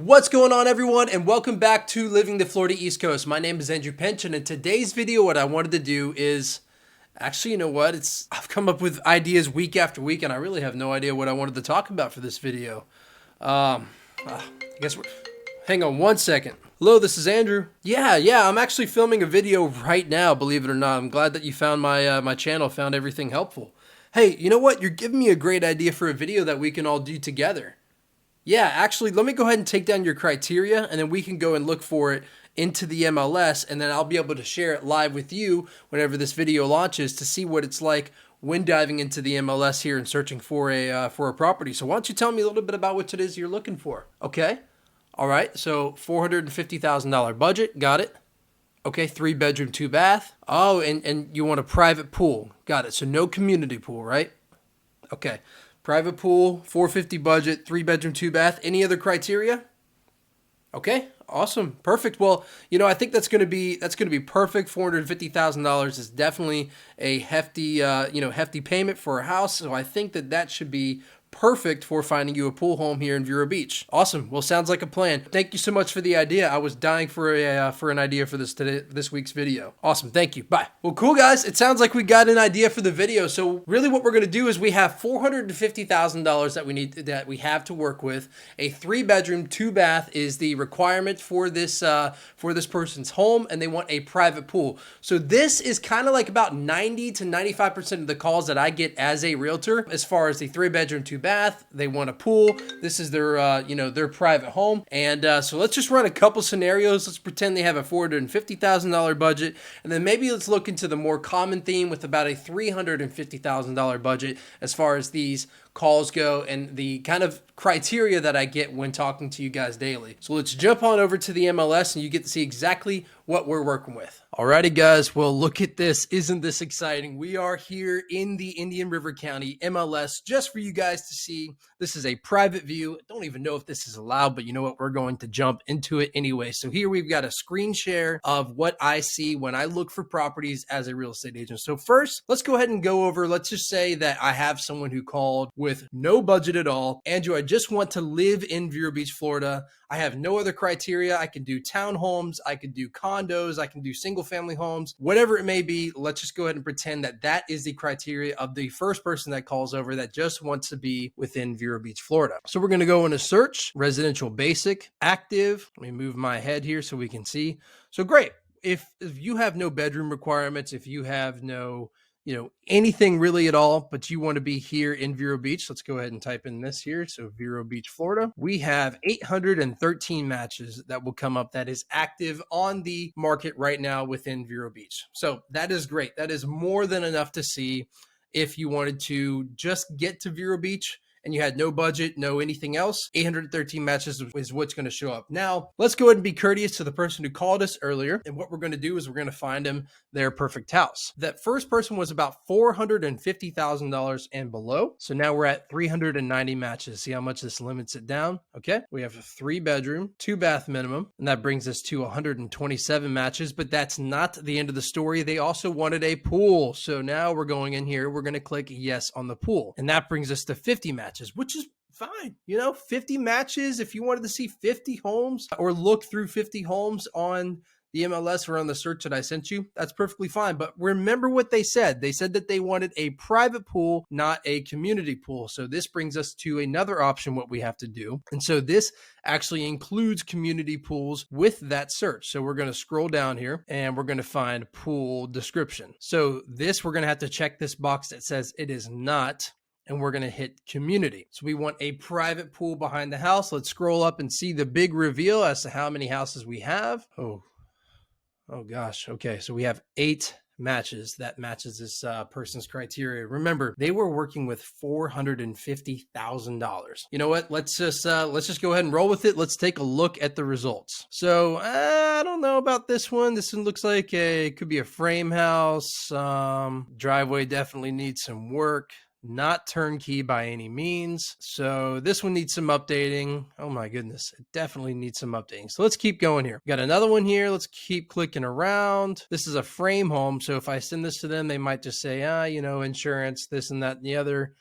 What's going on, everyone, and welcome back to Living the Florida East Coast. My name is Andrew Pinch, and in today's video what I wanted to do is actually, you know what, I've come up with ideas week after week, and I really have no idea what I wanted to talk about for this video. I guess hang on one second. Hello, this is Andrew. Yeah, I'm actually filming a video right now, believe it or not. I'm glad that you found my channel, found everything helpful. Hey, you know what, you're giving me a great idea for a video that we can all do together. Yeah, actually, let me go ahead and take down your criteria, and then we can go and look for it into the MLS, and then I'll be able to share it live with you whenever this video launches to see what it's like when diving into the MLS here and searching for a property. So why don't you tell me a little bit about what it is you're looking for? Okay, all right, so $450,000 budget, got it. Okay, 3-bedroom, 2-bath. Oh, and you want a private pool, got it. So no community pool, right? Okay. Private pool, $450 budget, 3-bedroom, 2-bath. Any other criteria? Okay, awesome, perfect. Well, you know, I think that's going to be perfect. $450,000 is definitely a hefty, hefty payment for a house. So I think that should be perfect for finding you a pool home here in Vero Beach. Awesome. Well, sounds like a plan. Thank you so much for the idea. I was dying for an idea for this week's video. Awesome. Thank you. Bye. Well, cool, guys. It sounds like we got an idea for the video. So really what we're going to do is we have $450,000 that we have to work with. A 3-bedroom, 2-bath is the requirement for this person's home, and they want a private pool. So this is kind of like about 90 to 95% of the calls that I get as a realtor as far as the 3-bedroom, 2-bath. They want a pool. This is their their private home. And so let's just run a couple scenarios. Let's pretend they have a $450,000 budget, and then maybe let's look into the more common theme with about a $350,000 budget as far as these calls go and the kind of criteria that I get when talking to you guys daily. So let's jump on over to the MLS and you get to see exactly what we're working with. Alrighty, guys, well, look at this. Isn't this exciting? We are here in the Indian River County MLS just for you guys to see. This is a private view. I don't even know if this is allowed, but you know what? We're going to jump into it anyway. So here we've got a screen share of what I see when I look for properties as a real estate agent. So first, let's go ahead and go over, let's just say that I have someone who called with no budget at all. Andrew, I just want to live in Vero Beach, Florida. I have no other criteria. I can do townhomes, I could do condos, I can do single family homes, whatever it may be. Let's just go ahead and pretend that that is the criteria of the first person that calls over that just wants to be within Vero Beach, Florida. So we're going to go into search, residential basic, active. Let me move my head here so we can see. So great. If you have no bedroom requirements, if you have no anything really at all, but you want to be here in Vero Beach, let's go ahead and type in this here. So Vero Beach, Florida, we have 813 matches that will come up that is active on the market right now within Vero Beach. So that is great. That is more than enough to see if you wanted to just get to Vero Beach and you had no budget, no anything else. 813 matches is what's going to show up. Now, let's go ahead and be courteous to the person who called us earlier. And what we're going to do is we're going to find them their perfect house. That first person was about $450,000 and below. So now we're at 390 matches. See how much this limits it down? Okay. We have a 3-bedroom, 2-bath minimum, and that brings us to 127 matches, but that's not the end of the story. They also wanted a pool. So now we're going in here. We're going to click yes on the pool. And that brings us to 50 matches. Which is fine. 50 matches. If you wanted to see 50 homes or look through 50 homes on the MLS or on the search that I sent you, that's perfectly fine. But remember what they said. They said that they wanted a private pool, not a community pool. So this brings us to another option, what we have to do. And so this actually includes community pools with that search. So we're going to scroll down here and we're going to find pool description. So this, we're going to have to check this box that says it is not, and we're going to hit community. So we want a private pool behind the house. Let's scroll up and see the big reveal as to how many houses we have. Oh gosh. Okay. So we have 8 matches that matches this person's criteria. Remember, they were working with $450,000. You know what? Let's just go ahead and roll with it. Let's take a look at the results. So I don't know about this one. This one looks like could be a frame house. Driveway definitely needs some work. Not turnkey by any means. So this one needs some updating. Oh my goodness, it definitely needs some updating. So let's keep going here. Got another one here. Let's keep clicking around. This is a frame home. So if I send this to them, they might just say, insurance, this and that and the other.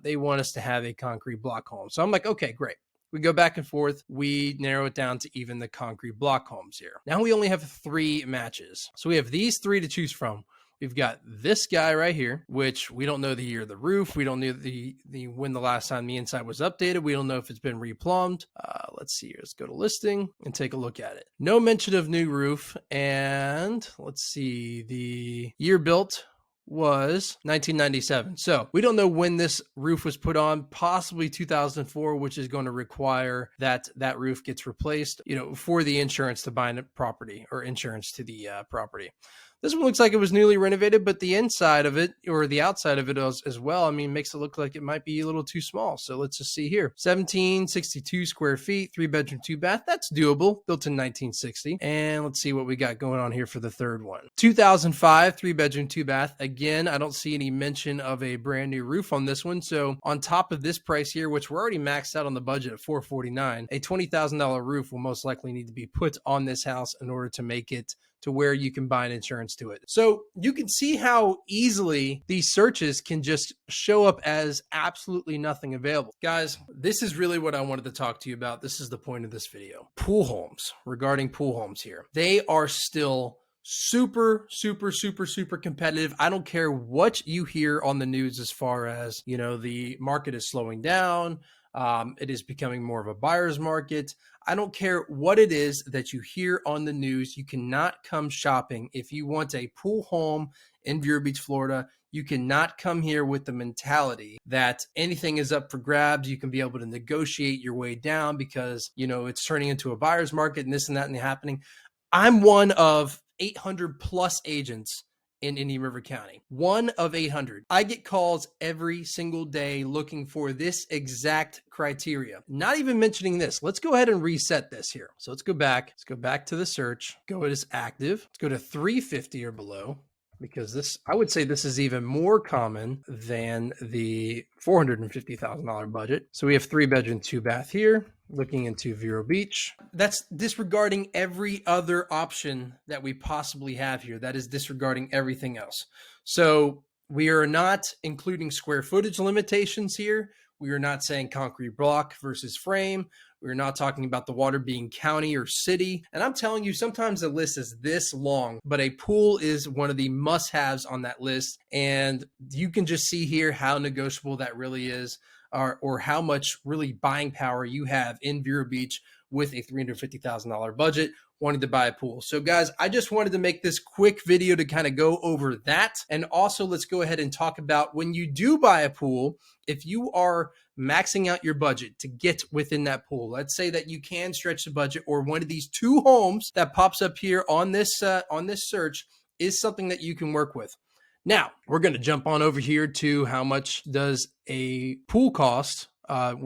They want us to have a concrete block home. So I'm like, okay, great. We go back and forth. We narrow it down to even the concrete block homes here. Now we only have 3 matches. So we have these 3 to choose from. We've got this guy right here, which we don't know the year of the roof. We don't know the when the last time the inside was updated. We don't know if it's been replumbed. Let's see here. Let's go to listing and take a look at it. No mention of new roof. And let's see, the year built was 1997. So we don't know when this roof was put on, possibly 2004, which is going to require that that roof gets replaced, for the insurance to bind a property or insurance to the property. This one looks like it was newly renovated, but the inside of it or the outside of it as well, makes it look like it might be a little too small. So let's just see here. 1762 square feet, 3-bedroom, 2-bath. That's doable, built in 1960. And let's see what we got going on here for the third one. 2005, 3-bedroom, 2-bath. Again, I don't see any mention of a brand new roof on this one. So on top of this price here, which we're already maxed out on the budget at $449, a $20,000 roof will most likely need to be put on this house in order to make it to where you can bind insurance to it. So you can see how easily these searches can just show up as absolutely nothing available. Guys, this is really what I wanted to talk to you about. This is the point of this video. Pool homes, regarding pool homes here. They are still super competitive. I don't care what you hear on the news as far as, the market is slowing down. It is becoming more of a buyer's market. I don't care what it is that you hear on the news. You cannot come shopping. If you want a pool home in Vero Beach, Florida, you cannot come here with the mentality that anything is up for grabs. You can be able to negotiate your way down because, it's turning into a buyer's market and this and that and happening. I'm one of 800 plus agents in Indian River County. One of 800. I get calls every single day looking for this exact criteria. Not even mentioning this. Let's go ahead and reset this here. So let's go back. Let's go back to the search. Go as active. Let's go to 350 or below, because this, I would say this is even more common than the $450,000 budget. So we have 3-bedroom, 2-bath here. Looking into Vero Beach. That's disregarding every other option that we possibly have here. That is disregarding everything else. So we are not including square footage limitations here. We are not saying concrete block versus frame. We're not talking about the water being county or city. And I'm telling you, sometimes the list is this long, but a pool is one of the must-haves on that list. And you can just see here how negotiable that really is. Or how much really buying power you have in Vero Beach with a $350,000 budget wanting to buy a pool. So guys, I just wanted to make this quick video to kind of go over that. And also let's go ahead and talk about when you do buy a pool, if you are maxing out your budget to get within that pool, let's say that you can stretch the budget, or one of these 2 homes that pops up here on this search is something that you can work with. Now, we're going to jump on over here to how much does a pool cost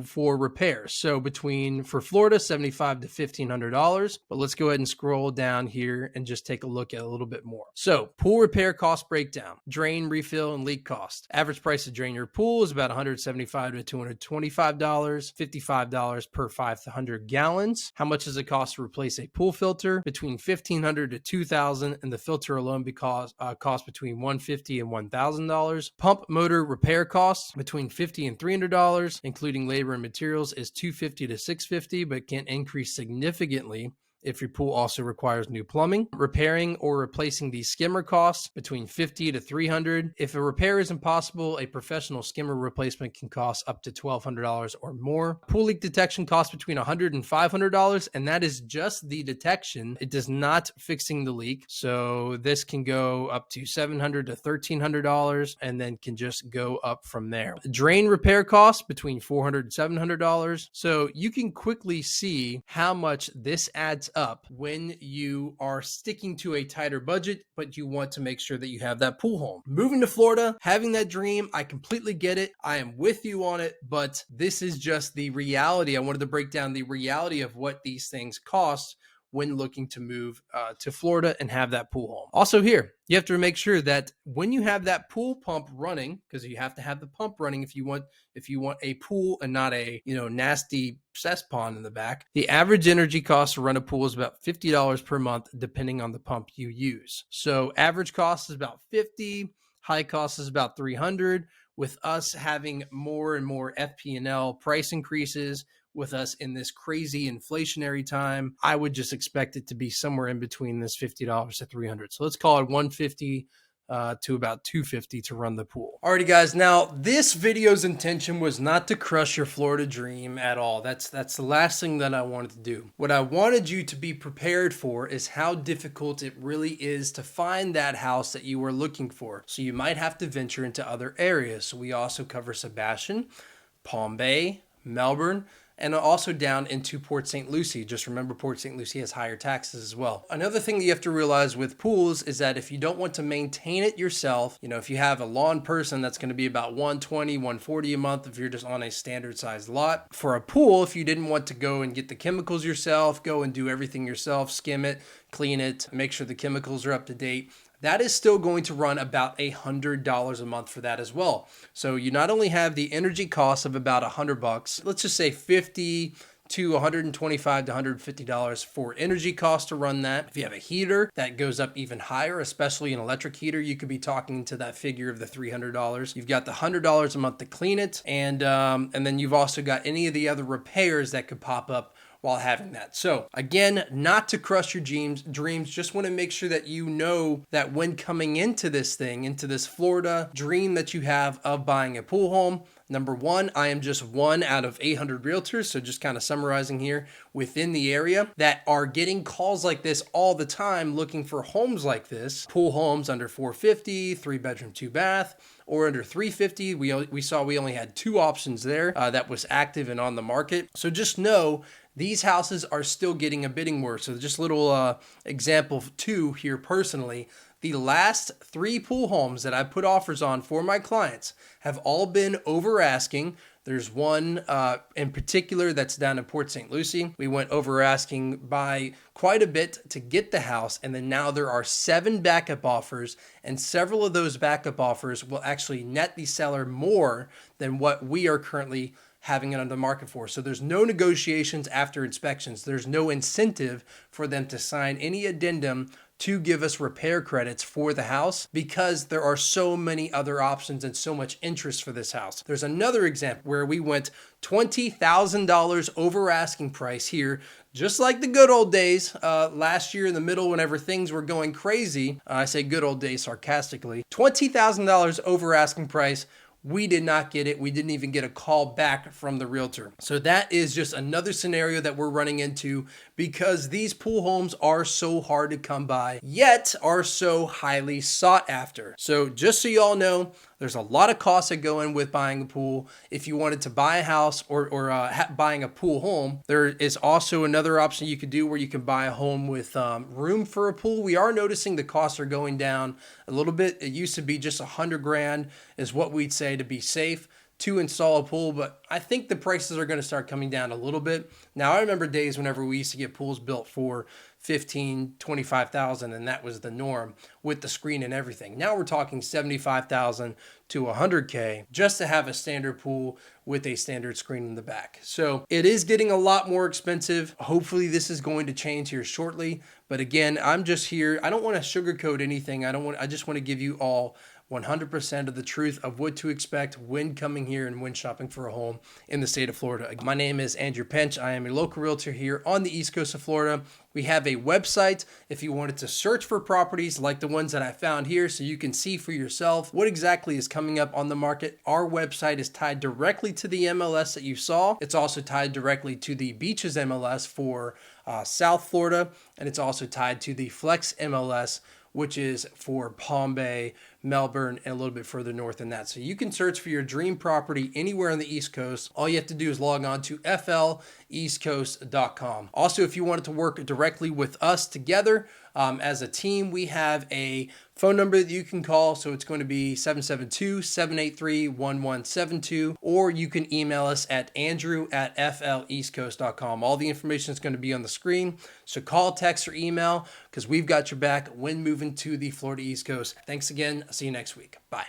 for repairs. So for Florida, $7,500 to $1,500. But let's go ahead and scroll down here and just take a look at a little bit more. So pool repair cost breakdown, drain, refill, and leak cost. Average price to drain your pool is about $175 to $225, $55 per 500 gallons. How much does it cost to replace a pool filter? Between $1,500 to $2,000, and the filter alone cost between $150 and $1,000. Pump motor repair costs between $50 and $300, including labor and materials, is $250 to $650, but can increase significantly if your pool also requires new plumbing. Repairing or replacing the skimmer costs between $50 to $300. If a repair is impossible, a professional skimmer replacement can cost up to $1,200 or more. Pool leak detection costs between $100 and $500, and that is just the detection. It does not fixing the leak. So this can go up to $700 to $1,300, and then can just go up from there. Drain repair costs between $400 and $700. So you can quickly see how much this adds up when you are sticking to a tighter budget, but you want to make sure that you have that pool home. Moving to Florida, having that dream, I completely get it. I am with you on it, but this is just the reality. I wanted to break down the reality of what these things cost when looking to move to Florida and have that pool home. Also here, you have to make sure that when you have that pool pump running, because you have to have the pump running if you want a pool and not a nasty cess pond in the back. The average energy cost to run a pool is about $50 per month, depending on the pump you use. So average cost is about $50, high cost is about $300. With us having more and more FP&L price increases, with us in this crazy inflationary time, I would just expect it to be somewhere in between this $50 to $300. So let's call it $150 to about $250 to run the pool. Alrighty guys, now this video's intention was not to crush your Florida dream at all. That's the last thing that I wanted to do. What I wanted you to be prepared for is how difficult it really is to find that house that you were looking for. So you might have to venture into other areas. So we also cover Sebastian, Palm Bay, Melbourne, and also down into Port St. Lucie. Just remember, Port St. Lucie has higher taxes as well. Another thing that you have to realize with pools is that if you don't want to maintain it yourself, if you have a lawn person, that's going to be about $120, $140 a month if you're just on a standard sized lot. For a pool, if you didn't want to go and get the chemicals yourself, go and do everything yourself, skim it, clean it, make sure the chemicals are up to date, that is still going to run about $100 a month for that as well. So you not only have the energy cost of about $100, let's just say $50 to $125 to $150 for energy cost to run that. If you have a heater, that goes up even higher, especially an electric heater. You could be talking to that figure of the $300. You've got the $100 a month to clean it, and then you've also got any of the other repairs that could pop up while having that. So again, not to crush your dreams, just want to make sure that you know that when coming into this thing, into this Florida dream that you have of buying a pool home, number one, I am just one out of 800 realtors, so just kind of summarizing here, within the area that are getting calls like this all the time looking for homes like this, pool homes under 450, 3-bedroom, 2-bath, or under 350. We saw we only had 2 options there that was active and on the market. So just know these houses are still getting a bidding war. So just a little example 2 here personally. The last 3 pool homes that I put offers on for my clients have all been over asking. There's one in particular that's down in Port St. Lucie. We went over asking by quite a bit to get the house, and then now there are 7 backup offers, and several of those backup offers will actually net the seller more than what we are currently having it on the market for. So there's no negotiations after inspections. There's no incentive for them to sign any addendum to give us repair credits for the house because there are so many other options and so much interest for this house. There's another example where we went $20,000 over asking price here, just like the good old days last year in the middle whenever things were going crazy. I say good old days sarcastically. $20,000 over asking price. We did not get it. We didn't even get a call back from the realtor. So that is just another scenario that we're running into because these pool homes are so hard to come by, yet are so highly sought after. So just so you all know, there's a lot of costs that go in with buying a pool. If you wanted to buy a house or buying a pool home, there is also another option you could do where you can buy a home with room for a pool. We are noticing the costs are going down a little bit. It used to be just $100,000 is what we'd say to be safe to install a pool, but I think the prices are going to start coming down a little bit. Now, I remember days whenever we used to get pools built for $15,000, $25,000, and that was the norm with the screen and everything. Now we're talking $75,000 to $100K just to have a standard pool with a standard screen in the back. So it is getting a lot more expensive. Hopefully this is going to change here shortly. But again, I'm just here. I don't want to sugarcoat anything. I just want to give you all 100% of the truth of what to expect when coming here and when shopping for a home in the state of Florida. My name is Andrew Pench. I am a local realtor here on the East Coast of Florida. We have a website if you wanted to search for properties like the ones that I found here so you can see for yourself what exactly is coming up on the market. Our website is tied directly to the MLS that you saw. It's also tied directly to the Beaches MLS for South Florida, and it's also tied to the Flex MLS, which is for Palm Bay, Melbourne, and a little bit further north than that. So you can search for your dream property anywhere on the East Coast. All you have to do is log on to fleastcoast.com. Also, if you wanted to work directly with us together as a team, we have a phone number that you can call. So it's going to be 772-783-1172, or you can email us at andrew@fleastcoast.com. All the information is going to be on the screen. So call, text, or email because we've got your back when moving to the Florida East Coast. Thanks again. I'll see you next week. Bye.